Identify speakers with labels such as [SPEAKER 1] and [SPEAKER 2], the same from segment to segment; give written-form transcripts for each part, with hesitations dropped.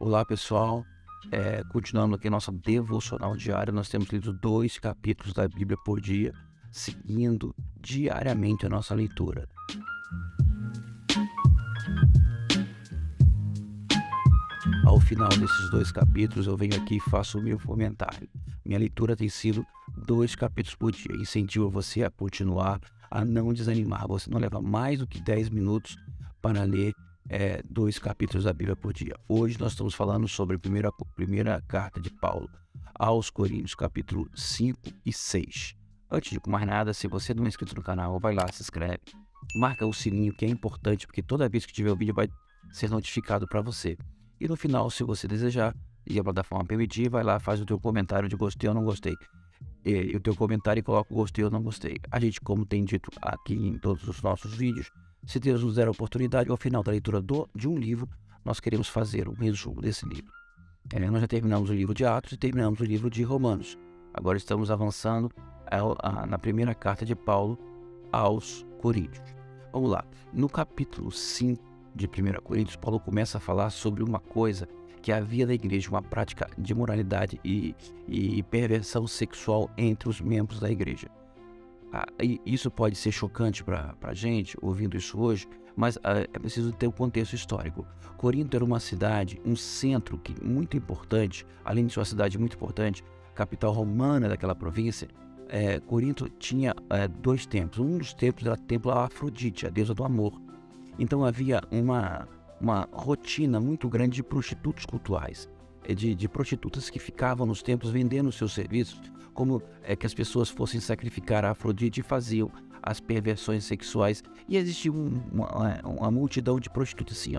[SPEAKER 1] Olá, pessoal. Continuando aqui nossa devocional diária, nós temos lido 2 capítulos da Bíblia por dia, seguindo diariamente a nossa leitura. Ao final desses 2 capítulos, eu venho aqui e faço o meu comentário. Minha leitura tem sido 2 capítulos por dia. Incentivo você a continuar, a não desanimar. Você não leva mais do que 10 minutos para ler 2 capítulos da Bíblia por dia. Hoje nós estamos falando sobre a primeira carta de Paulo aos Coríntios, capítulo 5 e 6. Antes de mais nada, se você não é inscrito no canal, vai lá, se inscreve, marca o sininho, que é importante, porque toda vez que tiver o vídeo vai ser notificado para você. E no final, se você desejar, e a plataforma permitir, vai lá, faz o teu comentário de gostei ou não gostei. E o teu comentário e coloca o gostei ou não gostei. A gente, como tem dito aqui em todos os nossos vídeos, se Deus nos der a oportunidade, ao final da leitura de um livro, nós queremos fazer um resumo desse livro. Nós já terminamos o livro de Atos e terminamos o livro de Romanos. Agora estamos avançando na primeira carta de Paulo aos Coríntios. Vamos lá. No capítulo 5 de 1 Coríntios, Paulo começa a falar sobre uma coisa que havia na igreja, uma prática de moralidade e perversão sexual entre os membros da igreja. E isso pode ser chocante para a gente, ouvindo isso hoje, mas é preciso ter um contexto histórico. Corinto era uma cidade, um centro muito importante, além de ser uma cidade muito importante, capital romana daquela província. Corinto tinha 2 templos. Um dos templos era o templo a Afrodite, a deusa do amor. Então havia uma rotina muito grande de prostitutos cultuais, de prostitutas que ficavam nos templos vendendo seus serviços, como que as pessoas fossem sacrificar a Afrodite e faziam as perversões sexuais. E existia uma multidão de prostitutas, sim,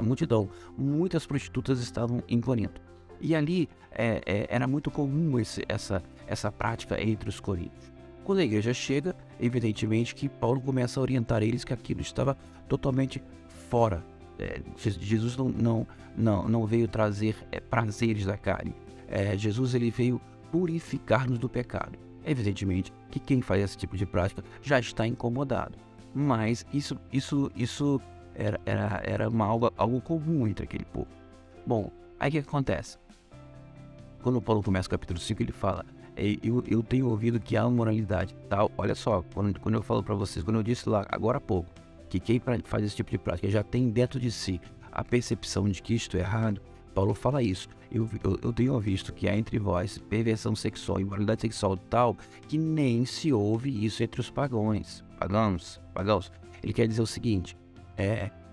[SPEAKER 1] muitas prostitutas estavam em Corinto. E ali era muito comum essa prática entre os coríntios. Quando a igreja chega, evidentemente que Paulo começa a orientar eles que aquilo estava totalmente fora. Jesus não veio trazer prazeres da carne. Jesus ele veio purificar-nos do pecado. Evidentemente que quem faz esse tipo de prática já está incomodado, mas isso era algo comum entre aquele povo. Bom, aí o que acontece? Quando Paulo começa o capítulo 5, ele fala: eu tenho ouvido que há moralidade tal. Olha só, quando eu falo para vocês, quando eu disse lá agora há pouco, que quem faz esse tipo de prática já tem dentro de si a percepção de que isto é errado, Paulo fala isso. Eu tenho visto que há entre vós perversão sexual e imoralidade sexual tal que nem se ouve isso entre os pagãos. Ele quer dizer o seguinte,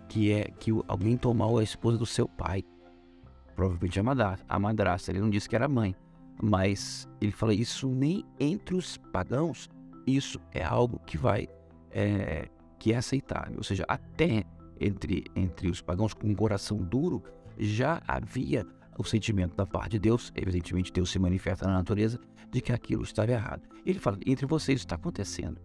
[SPEAKER 1] que alguém tomou a esposa do seu pai, provavelmente a madrasta. Ele não disse que era mãe, mas ele fala isso nem entre os pagãos. Isso é algo que que é aceitável, ou seja, até entre os pagãos com um coração duro já havia o sentimento da parte de Deus. Evidentemente Deus se manifesta na natureza de que aquilo estava errado. Ele fala, entre vocês está acontecendo.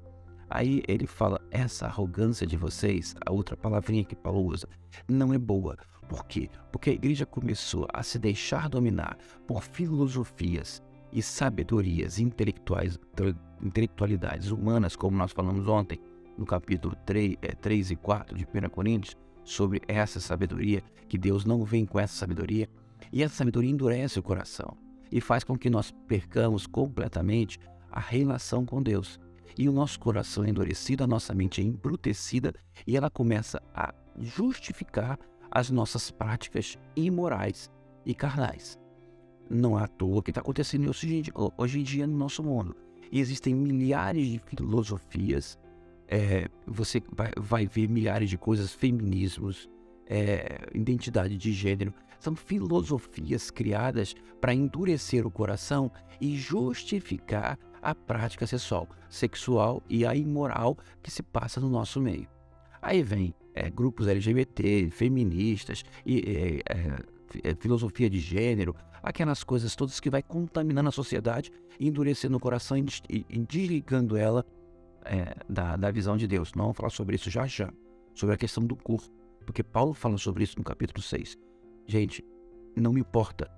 [SPEAKER 1] Aí ele fala, essa arrogância de vocês, a outra palavrinha que Paulo usa, não é boa. Por quê? Porque a igreja começou a se deixar dominar por filosofias e sabedorias intelectualidades humanas, como nós falamos ontem, no capítulo 3 e 4 de 1 Coríntios, sobre essa sabedoria, que Deus não vem com essa sabedoria, e essa sabedoria endurece o coração e faz com que nós percamos completamente a relação com Deus. E o nosso coração é endurecido, a nossa mente é embrutecida e ela começa a justificar as nossas práticas imorais e carnais. Não é à toa que está acontecendo hoje em dia no nosso mundo. E existem milhares de filosofias. Você vai ver milhares de coisas, feminismos, identidade de gênero. São filosofias criadas para endurecer o coração e justificar a prática sexual e a imoral que se passa no nosso meio. Aí vem grupos LGBT, feministas, e filosofia de gênero, aquelas coisas todas que vai contaminando a sociedade, endurecendo o coração e desligando ela da visão de Deus. Nós vamos falar sobre isso já, sobre a questão do corpo, porque Paulo fala sobre isso no capítulo 6. Gente, não me importa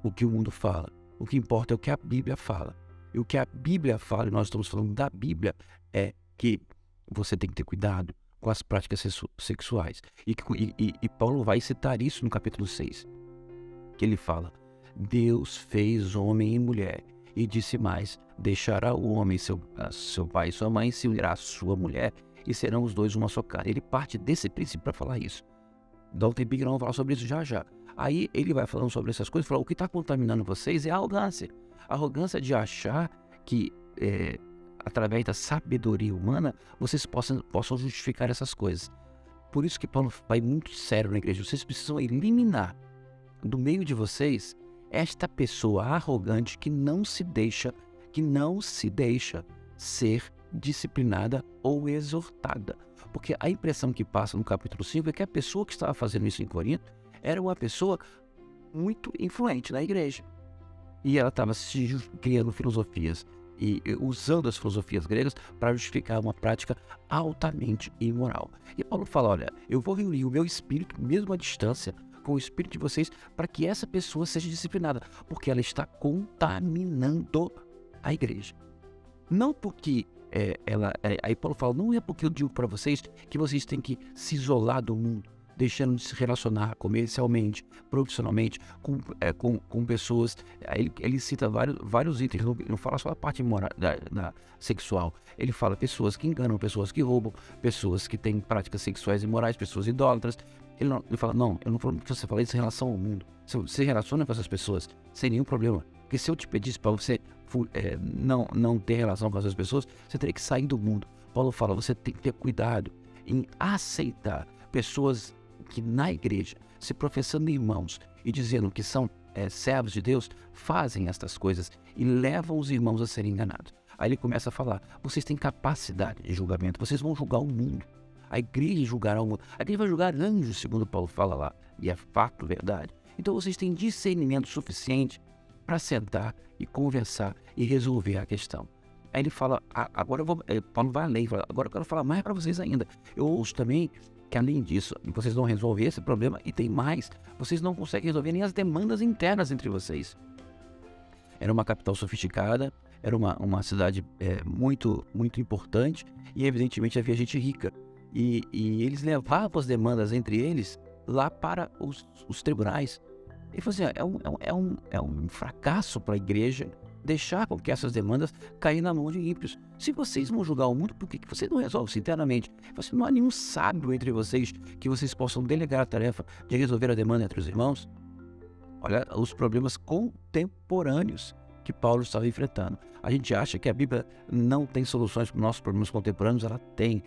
[SPEAKER 1] o que o mundo fala, o que importa é o que a Bíblia fala. E o que a Bíblia fala, e nós estamos falando da Bíblia, é que você tem que ter cuidado com as práticas sexuais. E Paulo vai citar isso no capítulo 6. que ele fala: Deus fez homem e mulher, e disse mais: deixará o homem seu pai e sua mãe, se unirá à sua mulher, e serão os dois uma só carne. Ele parte desse princípio para falar isso. Dá um tempinho que nós vamos falar sobre isso já já. Aí ele vai falando sobre essas coisas, fala: o que está contaminando vocês é a arrogância. A arrogância de achar que através da sabedoria humana vocês possam justificar essas coisas. Por isso que Paulo vai muito sério na igreja. Vocês precisam eliminar do meio de vocês esta pessoa arrogante que não se deixa ser disciplinada ou exortada. Porque a impressão que passa no capítulo 5 é que a pessoa que estava fazendo isso em Corinto era uma pessoa muito influente na igreja. E ela estava criando filosofias e usando as filosofias gregas para justificar uma prática altamente imoral. E Paulo fala: olha, eu vou reunir o meu espírito, mesmo à distância, com o espírito de vocês, para que essa pessoa seja disciplinada, porque ela está contaminando a igreja. Não porque aí Paulo fala: não é porque eu digo para vocês que vocês têm que se isolar do mundo, deixando de se relacionar comercialmente, profissionalmente, com pessoas. Ele cita vários itens, não fala só a parte moral, da sexual. Ele fala pessoas que enganam, pessoas que roubam, pessoas que têm práticas sexuais imorais, pessoas idólatras. Ele fala: não, eu não falo que você fala isso em relação ao mundo. Você se relaciona com essas pessoas sem nenhum problema. Porque se eu te pedisse para você não ter relação com essas pessoas, você teria que sair do mundo. Paulo fala: você tem que ter cuidado em aceitar pessoas que na igreja, se professando irmãos e dizendo que são servos de Deus, fazem estas coisas e levam os irmãos a serem enganados. Aí ele começa a falar: vocês têm capacidade de julgamento, vocês vão julgar o mundo. A igreja julgará o mundo. A igreja vai julgar anjos, segundo Paulo fala lá. E é fato, verdade. Então vocês têm discernimento suficiente para sentar e conversar e resolver a questão. Aí ele fala: agora Paulo vai além, fala: agora eu quero falar mais para vocês ainda. Eu ouço também que, além disso, vocês vão resolver esse problema e tem mais. Vocês não conseguem resolver nem as demandas internas entre vocês. Era uma capital sofisticada, era uma cidade muito, muito importante e, evidentemente, havia gente rica. E eles levavam as demandas entre eles lá para os tribunais. Ele falou assim: é um fracasso para a igreja deixar com que essas demandas caírem na mão de ímpios. Se vocês vão julgar o mundo, por que vocês não resolvem isso internamente? Você não há nenhum sábio entre vocês que vocês possam delegar a tarefa de resolver a demanda entre os irmãos? Olha os problemas contemporâneos que Paulo estava enfrentando. A gente acha que a Bíblia não tem soluções para os nossos problemas contemporâneos. Ela tem.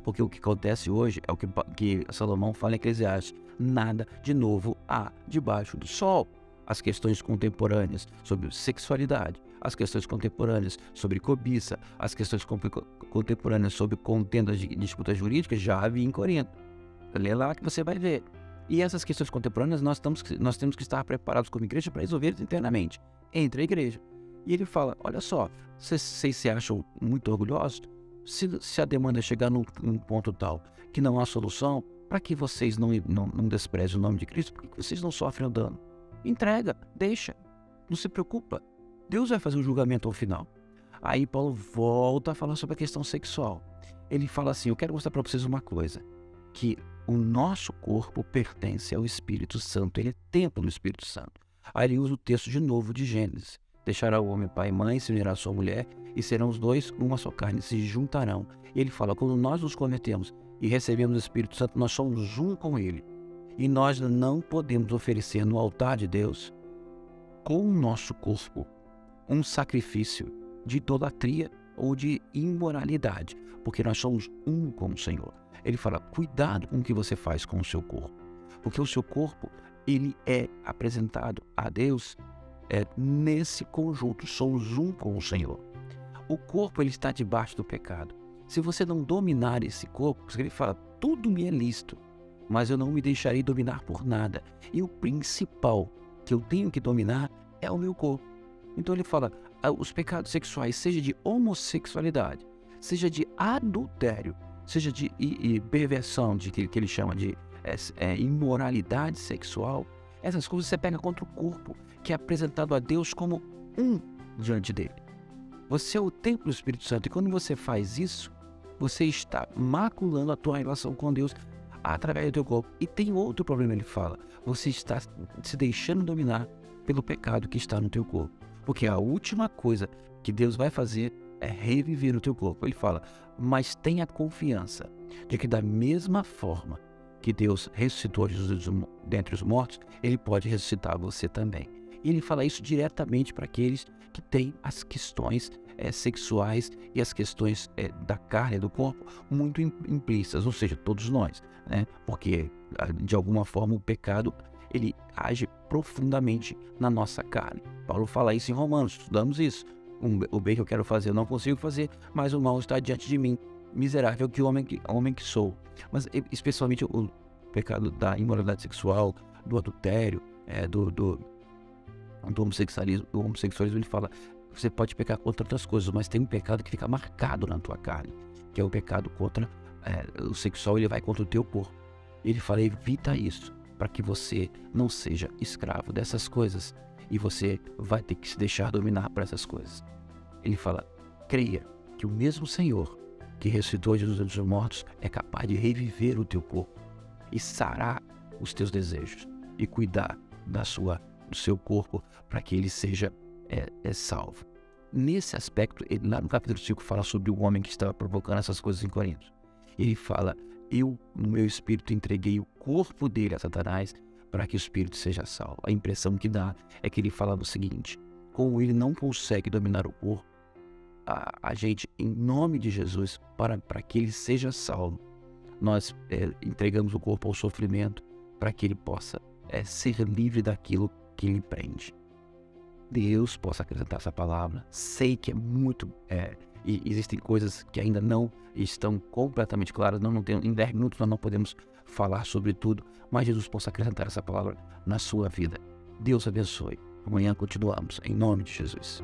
[SPEAKER 1] Porque o que acontece hoje é o que Salomão fala em Eclesiastes: nada de novo há debaixo do sol. As questões contemporâneas sobre sexualidade, as questões contemporâneas sobre cobiça, as questões contemporâneas sobre contendas de disputas jurídicas já havia em Corinto. Lê lá que você vai ver. E essas questões contemporâneas nós temos que estar preparados como igreja para resolver internamente, entre a igreja. E ele fala: olha só, vocês se acham muito orgulhosos? Se a demanda chegar num ponto tal que não há solução, para que vocês não desprezem o nome de Cristo? Por que vocês não sofrem o dano? Entrega, deixa, não se preocupa. Deus vai fazer o julgamento ao final. Aí Paulo volta a falar sobre a questão sexual. Ele fala assim: eu quero mostrar para vocês uma coisa, que o nosso corpo pertence ao Espírito Santo, ele é templo do Espírito Santo. Aí ele usa o texto de novo de Gênesis: deixará o homem pai e mãe, se unirá à sua mulher, e serão os dois uma só carne, se juntarão. E ele fala: quando nós nos convertemos e recebemos o Espírito Santo, nós somos um com ele. E nós não podemos oferecer no altar de Deus, com o nosso corpo, um sacrifício de idolatria ou de imoralidade, porque nós somos um com o Senhor. Ele fala: cuidado com o que você faz com o seu corpo, porque o seu corpo, ele é apresentado a Deus nesse conjunto. Somos um com o Senhor. O corpo, ele está debaixo do pecado. Se você não dominar esse corpo, ele fala: tudo me é lícito, mas eu não me deixarei dominar por nada. E o principal que eu tenho que dominar é o meu corpo. Então ele fala: os pecados sexuais, seja de homossexualidade, seja de adultério, seja de perversão, que ele chama de imoralidade sexual, essas coisas você pega contra o corpo, que é apresentado a Deus como um diante dele. Você é o templo do Espírito Santo, e quando você faz isso, você está maculando a tua relação com Deus. através do teu corpo. E tem outro problema, ele fala, você está se deixando dominar pelo pecado que está no teu corpo. Porque a última coisa que Deus vai fazer é reviver o teu corpo. Ele fala, mas tenha confiança de que da mesma forma que Deus ressuscitou Jesus dentre os mortos, Ele pode ressuscitar você também. E ele fala isso diretamente para aqueles que têm as questões sexuais e as questões da carne, do corpo, muito implícitas, ou seja, todos nós, né? Porque de alguma forma o pecado ele age profundamente na nossa carne. Paulo fala isso em Romanos, estudamos isso. O bem que eu quero fazer eu não consigo fazer, mas o mal está diante de mim. Miserável que homem que sou. Mas especialmente o pecado da imoralidade sexual, do adultério, do homossexualismo, ele fala, você pode pecar contra outras coisas, mas tem um pecado que fica marcado na tua carne, que é o pecado contra o sexual, ele vai contra o teu corpo. Ele fala, evita isso, para que você não seja escravo dessas coisas, e você vai ter que se deixar dominar por essas coisas. Ele fala, creia que o mesmo Senhor que ressuscitou Jesus dos mortos é capaz de reviver o teu corpo e sarar os teus desejos e cuidar do seu corpo para que ele seja salvo. Nesse aspecto, ele, lá no capítulo 5 fala sobre o homem que estava provocando essas coisas em Corinto. Ele fala, eu no meu espírito entreguei o corpo dele a Satanás para que o espírito seja salvo. A impressão que dá é que ele fala o seguinte, como ele não consegue dominar o corpo, a gente, em nome de Jesus, para que ele seja salvo, nós entregamos o corpo ao sofrimento para que ele possa ser livre daquilo que lhe prende. Deus possa acrescentar essa palavra. Sei que é muito... e existem coisas que ainda não estão completamente claras. Em 10 minutos nós não podemos falar sobre tudo, mas Jesus possa acrescentar essa palavra na sua vida. Deus abençoe. Amanhã continuamos, em nome de Jesus.